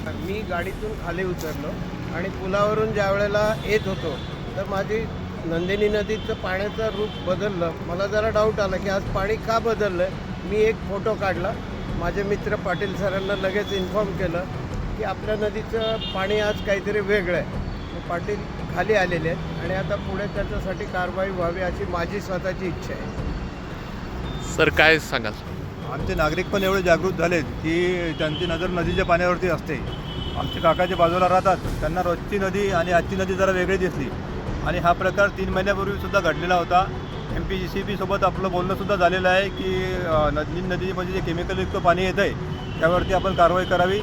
मी गाडीतून खाली उतरलो आणि पुलावरून ज्या वेळेला येत होतो तर माझी नंदिनी नदीचं पाण्याचं रूप बदललं. मला जरा डाऊट आला की आज पाणी का बदललं. मी एक फोटो काढला. माझे मित्र पाटील सरांना लगेच इन्फॉर्म केलं की आपल्या नदीचं पाणी आज काहीतरी वेगळं आहे. पाटील खाली आलेले आहेत आणि आता पुढे त्याच्यासाठी कारवाई व्हावी अशी माझी स्वतःची इच्छा आहे. सर काय सांगाल? आमचे नागरिक पण एवढे जागृत झालेत की त्यांची नजर नदीच्या पाण्यावरती असते. आमचे काकाच्या बाजूला राहतात, त्यांना रोजची नदी आणि आजची नदी जरा वेगळी दिसली. आणि हा प्रकार 3 महिन्यापूर्वीसुद्धा घडलेला होता. MPCB सोबत आपलं बोलणंसुद्धा झालेलं आहे की नदीमध्ये जे केमिकलयुक्त पाणी येतं आहे त्यावरती आपण कारवाई करावी.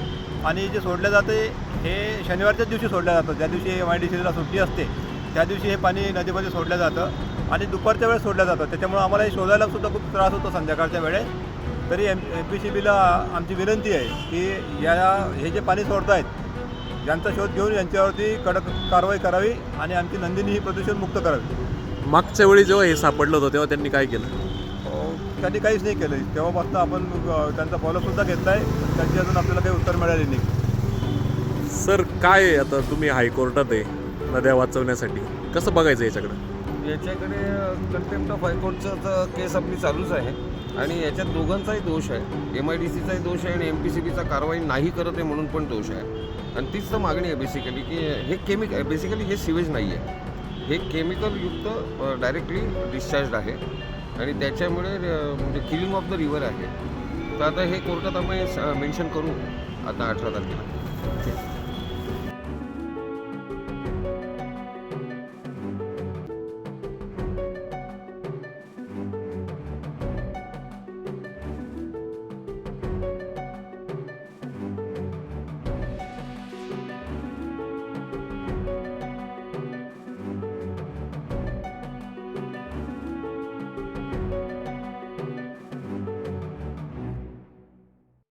आणि जे सोडलं जातं हे शनिवारच्याच दिवशी सोडलं जातं, ज्या दिवशी MIDCला सुट्टी असते त्या दिवशी हे पाणी नदीमध्ये सोडलं जातं आणि दुपारच्या वेळेस सोडलं जातं. त्याच्यामुळं आम्हाला हे शोधायलासुद्धा खूप त्रास होतो संध्याकाळच्या वेळेस. तरी MPCBला आमची विनंती आहे की हे जे पाणी सोडत आहेत यांचा शोध घेऊन यांच्यावरती कडक कारवाई करावी आणि आमची नंदिनी ही प्रदूषणमुक्त करावी. मागच्या वेळी जेव्हा हे सापडलं होतं तेव्हा त्यांनी काय केलं? त्यांनी काहीच नाही केलं. तेव्हापासून आपण त्यांचा फॉलोसुद्धा घेतला आहे, त्याची अजून आपल्याला काही उत्तर मिळाले नाही. सर काय आहे, आता तुम्ही हायकोर्टात आहे नद्या वाचवण्यासाठी, कसं बघायचं याच्याकडे कंटेम्प्ट ऑफ हायकोर्टचं केस आपली चालूच आहे आणि याच्यात दोघांचाही दोष आहे. MIDCचाही दोष आहे आणि MPCBचा कारवाई नाही करत आहे म्हणून पण दोष आहे. आणि तीच तर मागणी आहे बेसिकली की हे बेसिकली हे सिवेज नाही आहे, हे केमिकलयुक्त डायरेक्टली डिस्चार्ज आहे आणि त्याच्यामुळे म्हणजे किलिंग ऑफ द रिव्हर आहे. तर आता हे कोर्टात आम्ही मेन्शन करू आता 18 तारखेला.